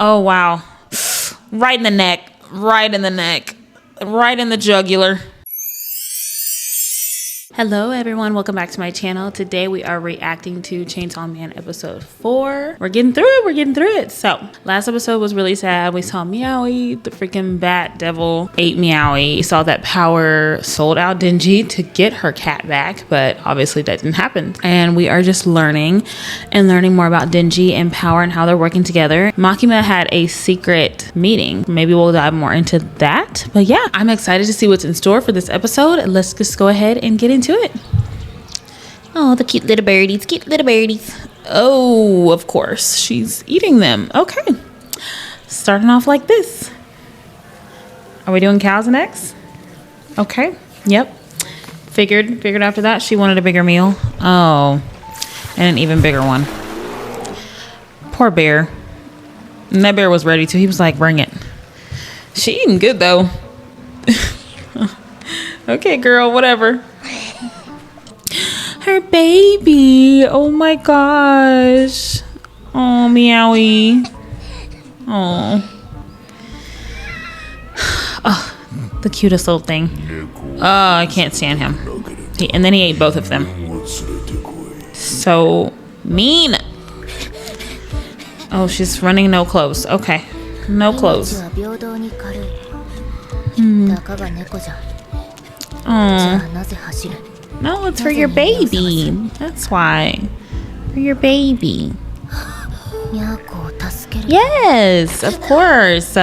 Oh, wow. Right in the neck. Right in the neck. Right in the jugular. Hello everyone, welcome back to my channel. Today we are reacting to Chainsaw Man episode 4. We're getting through it. So last episode was really sad. We saw Meowy, the freaking bat devil, ate Meowy. Saw that Power sold out Denji to get her cat back, but obviously that didn't happen. And we are just learning more about Denji and Power and how they're working together. Makima had a secret meeting. Maybe we'll dive more into that. But yeah, I'm excited to see what's in store for this episode. Let's just go ahead and get into it. Oh, the cute little birdies. Oh, of course, she's eating them. Okay, starting off like this. Are we doing cows next? Okay, yep. Figured after that she wanted a bigger meal. Oh, and an even bigger one. Poor bear. And that bear was ready to. He was like, bring it. She eating good though. Okay, girl, whatever. Her baby. Oh my gosh. Oh, Meowy. Oh, the cutest little thing. Oh, I can't stand him. And then he ate both of them. So mean. Oh, she's running no clothes. Okay, no clothes. Oh. No, it's for your baby. That's why. For your baby. Yes, of course.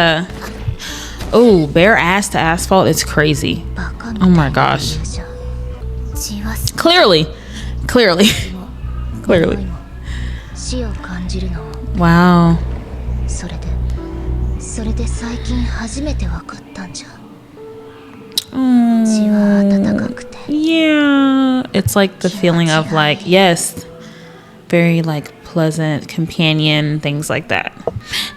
Oh, bare ass to asphalt. It's crazy. Oh my gosh. Clearly. Wow. Yeah, it's like the feeling of like, yes, very like pleasant companion, things like that.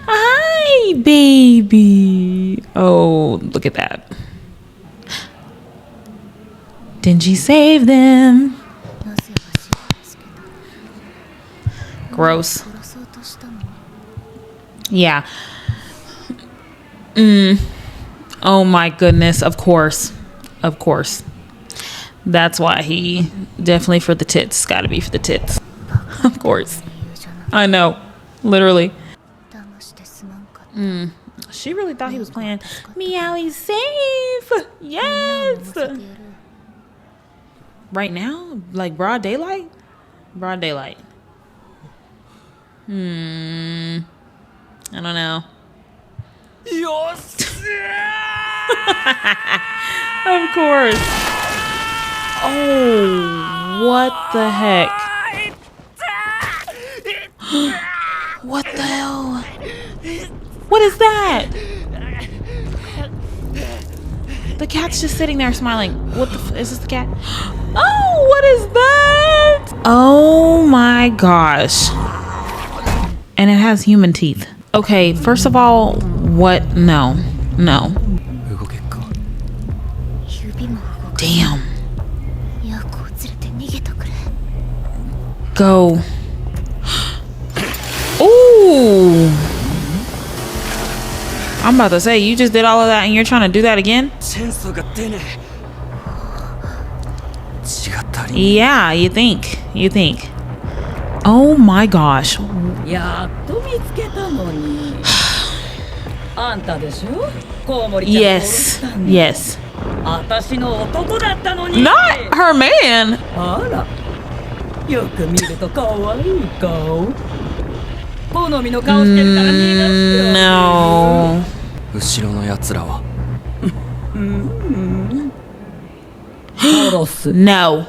Hi, baby. Oh, look at that. Denji saved them. Gross. Yeah. Oh my goodness, of course. That's why he definitely for the tits. Gotta be for the tits. Of course. I know. Literally. She really thought he was playing Meowy safe. Yes. Right now? Like broad daylight? Broad daylight. I don't know. Of course. Oh, what the heck? What the hell? What is that? The cat's just sitting there smiling. What the is this the cat? Oh, what is that? Oh my gosh. And it has human teeth. Okay, first of all, what? No. Damn. Go. Ooh. I'm about to say, you just did all of that and you're trying to do that again? Yeah, you think. Oh my gosh. Yes. Not her man. No. No.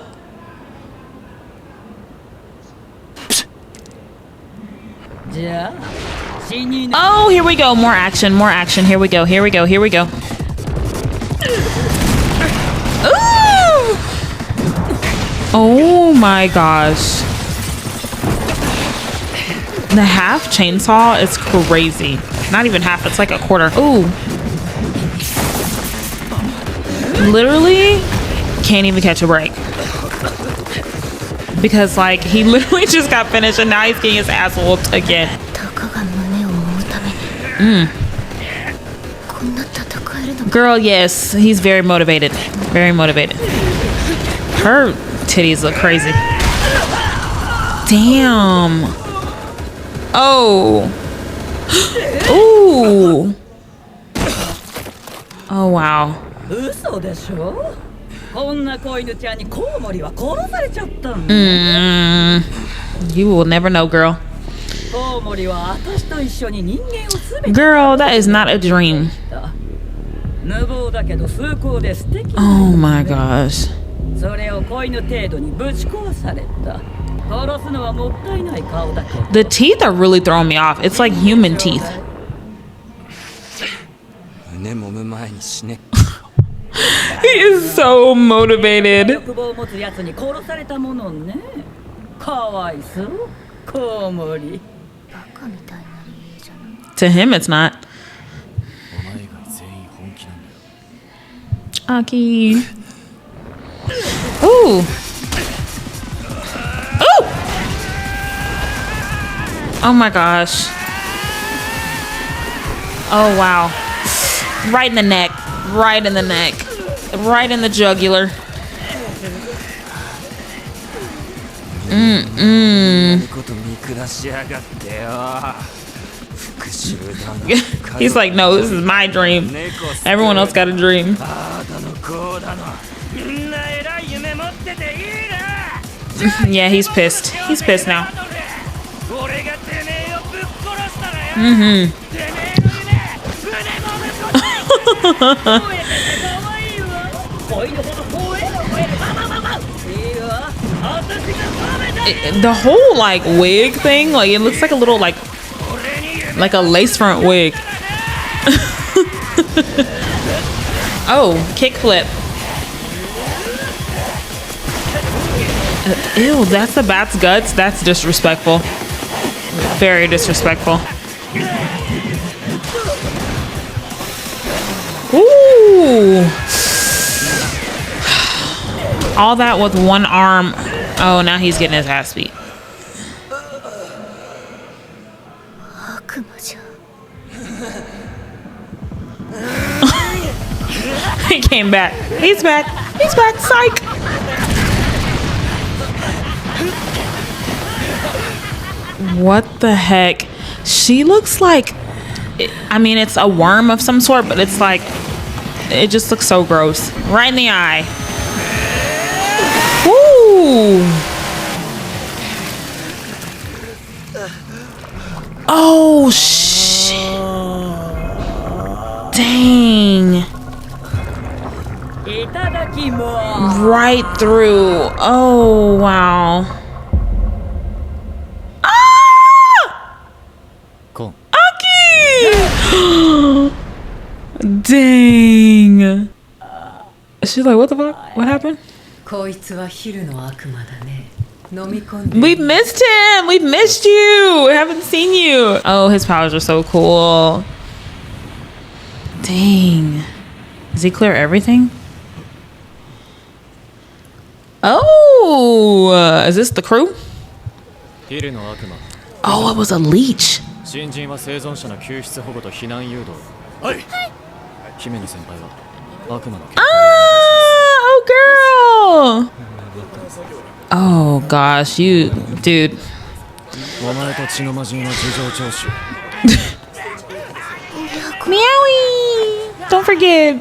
Oh, here we go. More action. Here we go. Ooh! Oh my gosh. The half chainsaw is crazy. Not even half, it's like a quarter. Ooh. Literally can't even catch a break. Because like he literally just got finished and now he's getting his ass whooped again. Girl, yes, he's very motivated. Very motivated. Her titties look crazy. Damn. Oh. Ooh. Oh, wow. You will never know, girl. Girl, that is not a dream. Oh my gosh. The teeth are really throwing me off. It's like human teeth. He is so motivated. To him, it's not. Aki. Ooh. Ooh. Oh my gosh. Oh wow. Right in the neck. Right in the neck. Right in the jugular. He's like, no, this is my dream. Everyone else got a dream. Yeah, he's pissed. He's pissed now. The whole like wig thing, like it looks like a little like a lace front wig. Oh, kickflip. Ew, that's the bat's guts. That's disrespectful. Very disrespectful. Ooh. All that with one arm. Oh, now he's getting his ass beat. He came back. He's back. He's back. Psych. What the heck? She looks like, I mean, it's a worm of some sort, but it's like, it just looks so gross. Right in the eye. Woo! Oh, shit. Dang. Right through. Oh, wow. Dang. She's like, what the fuck? What happened? We've missed him. We've missed you. We haven't seen you. Oh, his powers are so cool. Dang. Does he clear everything? Oh, is this the crew? Oh, it was a leech. Oh, girl. Oh, gosh, you, dude. Meowy. Don't forget.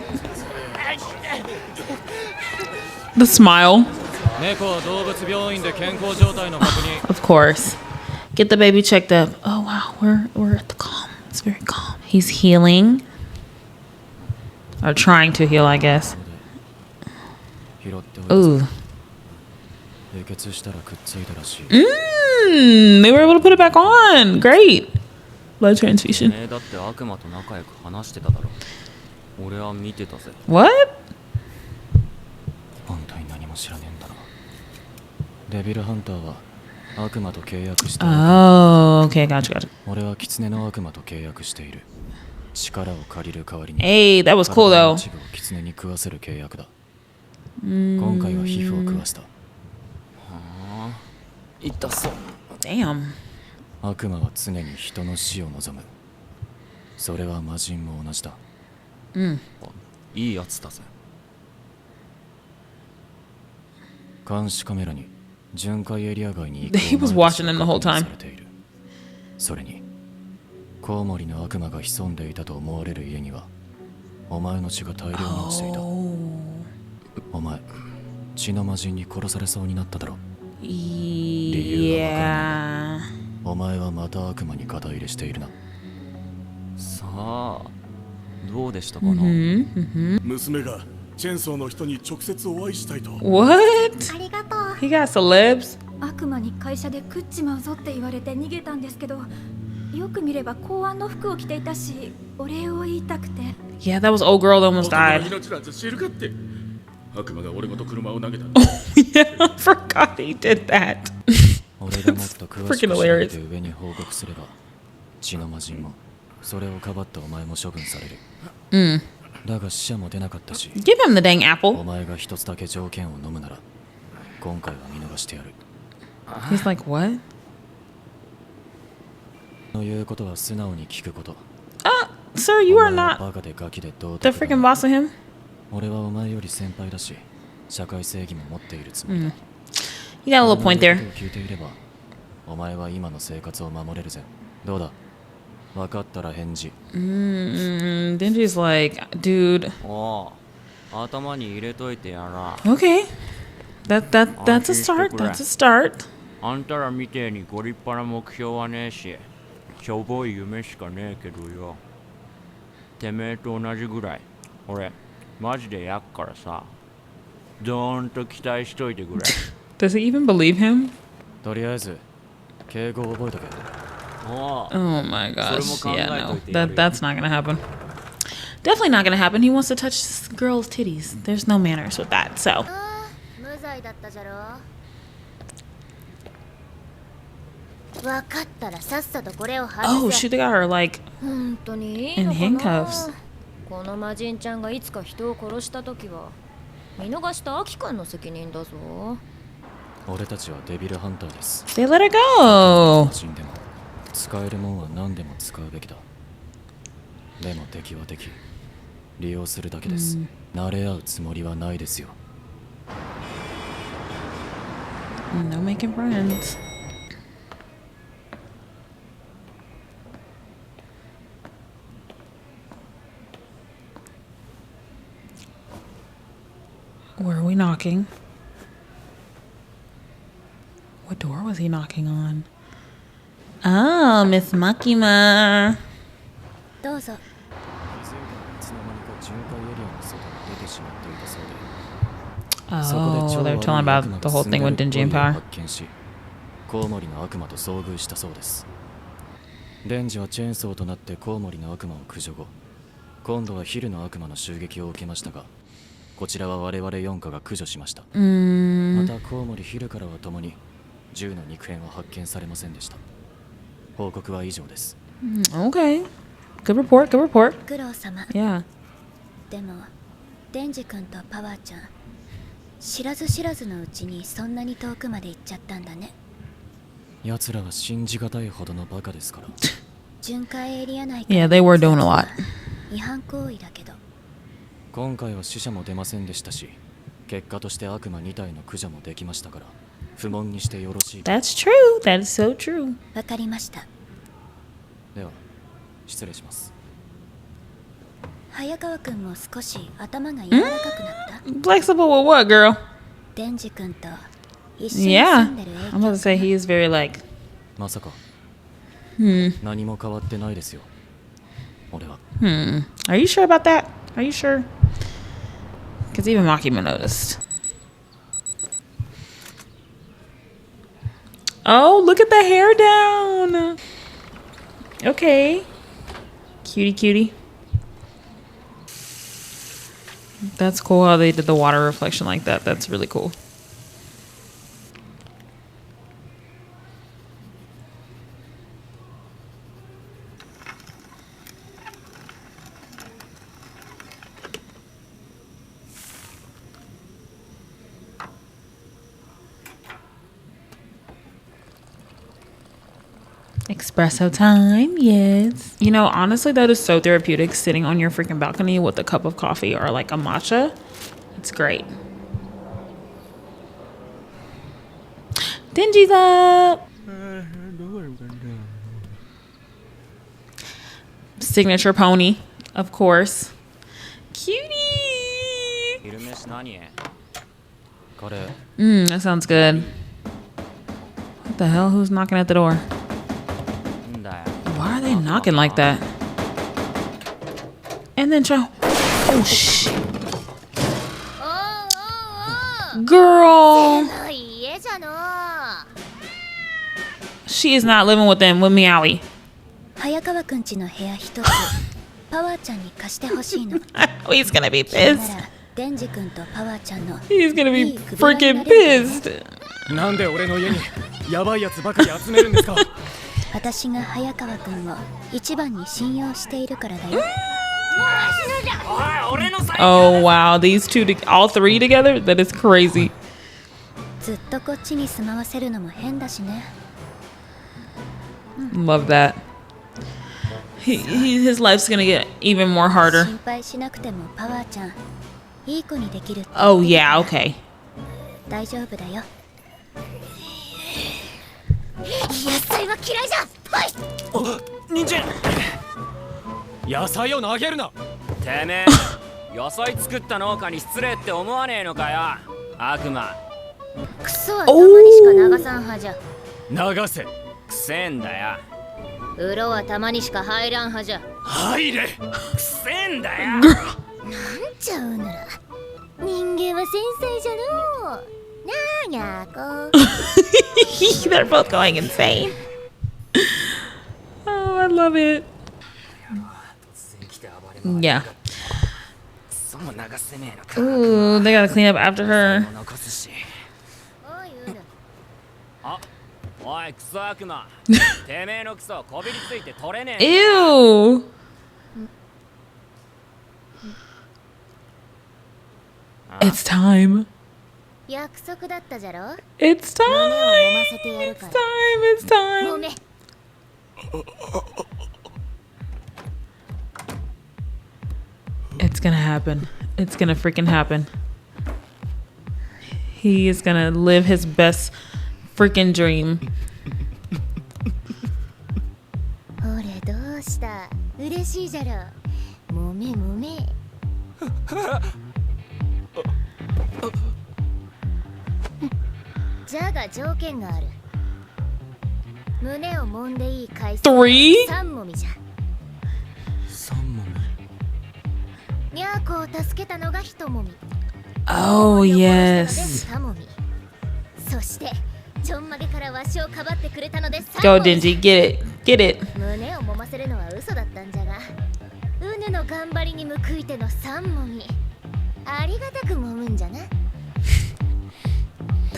The smile. Of course. Get the baby checked up. Oh, wow, we're at the calm. It's very calm. He's healing. Or trying to heal, I guess. Ooh. They were able to put it back on. Great. Blood transfusion. What? Oh, okay, gotcha. Hey, that was cool though. Damn. それは魔人も同じだ。いいやつだぜ。監視カメラに巡回エリア外に He was watching them the whole time. それにコウモリの悪魔が潜んでいたと思われる家にはお前の血が大量に落ちていた。お前血の魔人に殺されそうになっただろ。理由は分からないがお前はまた悪魔に肩入れしているな。さあどうでしたかな。娘がチェーンソーの人に直接お会いしたいと。 What? ありがとう。 He got celebs? 悪魔に会社で食っちまうぞって言われて逃げたんですけど、よく見れば公安の服を着ていたし、お礼を言いたくて。 Yeah, that was old girl that almost 僕の died. 命なんて知るかって。悪魔が俺ごと車を投げた。 Yeah, I forgot he did that. 俺がもっと詳しく調べて上に報告すれば血の魔人もそれをかばったお前も処分される。だが死者も出なかったし、 Give him the dang お apple. 前が一つだけ条件を飲むなら今回は見逃してやる。 He's like, what? の言うことは素直に聞くこと。 Sir, you お are 前は not バカでガキで童 the 貞 freaking だ。 boss of him. 俺はお前より先輩だし社会正義も持っているつもりだ。 You got a little point お前 there. のことを聞いていればお前は今の生活を守れるぜ。どうだ分かったら返事。 Denji's like, dude, おう頭に入れといてやら。 okay. That's a start. That's a start. あんたらみてえにご立派な目標はねえし、しょぼい夢しかねえけどよ。てめえと同じぐらい俺マジでやっからさ、どーんと期待しといてくれ。 Does he even believe him? とりあえず敬語を覚えとけ。おう Oh my gosh. So Yeah, no. it That's not gonna happen. Definitely not gonna happen. He wants to touch this girl's titties. There's no manners with that. So 無罪だったじゃろ。わかったらさっさとこれを外 oh せ。 shoot, they got her like 本当にいい in のか handcuffs. な。この魔人ちゃんがいつか人を殺した時は見逃したアキカンの責任だぞ。俺たちはデビルハンターです。 They let her go. 死んでも使えるもんは何でも使うべきだ。でも敵は敵、利用するだけです。慣れ合うつもりはないですよ。 No making friends. Where are we knocking? What door was he knocking on? Oh, Miss Makima. どうぞ。気づいたらいつの間にか巡回エリアの外に出てしまっていたそうで。 Oh, they're telling about the whole thing with Denji and Power. 発見し、コウモリの悪魔と遭遇したそうです。デンジはチェーンソーとなってコウモリの悪魔を駆除後、今度はヒルの悪魔の襲撃を受けましたが、こちらは我々4課が駆除しました。またコウモリヒルからは共に銃の肉片は発見されませんでした。報告は以上です。 Okay. Good report, good report. 苦労様。 Yeah. でもデンジ君とパワーちゃん、知らず知らずのうちにそんなに遠くまで行っちゃったんだね。奴らは信じがたいほどのバカですから。巡回エリア内 Yeah, they were doing a lot. 違反行為だけど。今回は死者も出ませんでしたし、結果として悪魔2体の駆除もできましたから、不問にしてよろしい。 That's true. That is so true. わかりました。では失礼します。早川君も少し頭が柔らかくなった。 Flexible with what, girl? デンジ君と一緒に住 Yeah. んでる影 I'm about to say he is very like, まさか何も変わってないですよ、俺は。 Are you sure about that? Are you sure? Because even Makima noticed. Oh, look at the hair down. Okay. Cutie, cutie. That's cool how they did the water reflection like that. That's really cool. Espresso time, yes. You know, honestly, that is so therapeutic, sitting on your freaking balcony with a cup of coffee or like a matcha. It's great. Denji's up. Signature pony, of course. Cutie. That sounds good. What the hell? Who's knocking at the door? Why are they knocking like that? And then try. Oh shit. Girl. She is not living with them, with Meowy. 早川くんちの部屋一つパワーちゃんに貸してほしいの。 He's gonna be pissed. ならデンジ君とパワーちゃんの He's gonna be freaking pissed. なんで俺の家にやばいやつばかり集めるんですか。私が早川くんを一番に信用しているからだよ。 Oh wow, these two, all three together? That is crazy. ずっとこっちに住まわせるのも変だしね。 Love that. His life's gonna get even more harder. 心配しなくてもパワーちゃんいい子にできるって。 Oh yeah, okay. 大丈夫だよ。野菜は嫌いじゃ。はい。人参野菜を投げるな。てめえ野菜作った農家に失礼って思わねえのかよ悪魔。クソはたまにしか流さんはじゃ。流せ。くせえんだよ。うろはたまにしか入らんはじゃ。入れ。くせえんだよ。なんちゃうなら人間は繊細じゃのう。なあにゃこ。They're both going insane. Oh, I love it. Yeah. Ooh, they gotta clean up after her. おいクソ悪魔。てめえのクソこびりついて取れねえ。 Ew. It's time. 約束だったじゃろ。 It's time. 胸を揉ませてやる It's から。 time. It's time. 揉め。 It's gonna happen. It's gonna freaking happen. He is gonna live his best freaking dream. ほれどうした。嬉しいじゃろ。揉め揉め。じゃが条件がある。胸を揉んでいい回数 3? 3揉みじゃ。にゃーこを助けたのが1揉み。 Oh, yes. 2揉み。そしてちょんまげからわしをかばってくれたので Go, 3揉み。 Denji. Get it. Get it. 胸を揉ませるのは嘘だったんじゃが、うぬの頑張りに報いての3揉み。ありがたく揉むんじゃな。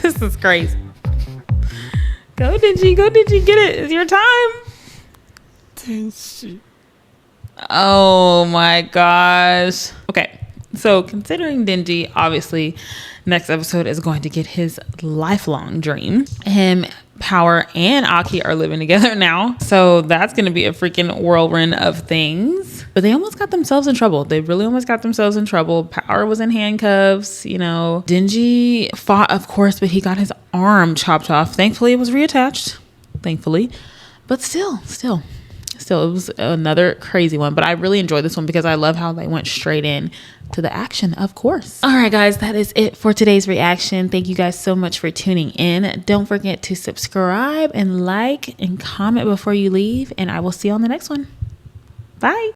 This is crazy. Go, Denji. Go, Denji. Get it. It's your time. 天使。 Oh my gosh. Okay. So considering Denji, obviously, next episode is going to get his lifelong dream. Him, Power, and Aki are living together now. So that's going to be a freaking whirlwind of things. But they almost got themselves in trouble. They really almost got themselves in trouble. Power was in handcuffs, you know. Denji fought, of course, but he got his arm chopped off. Thankfully, it was reattached. Thankfully. But still, it was another crazy one. But I really enjoyed this one because I love how they went straight in to the action, of course. All right, guys, that is it for today's reaction. Thank you guys so much for tuning in. Don't forget to subscribe and like and comment before you leave. And I will see you on the next one. Bye.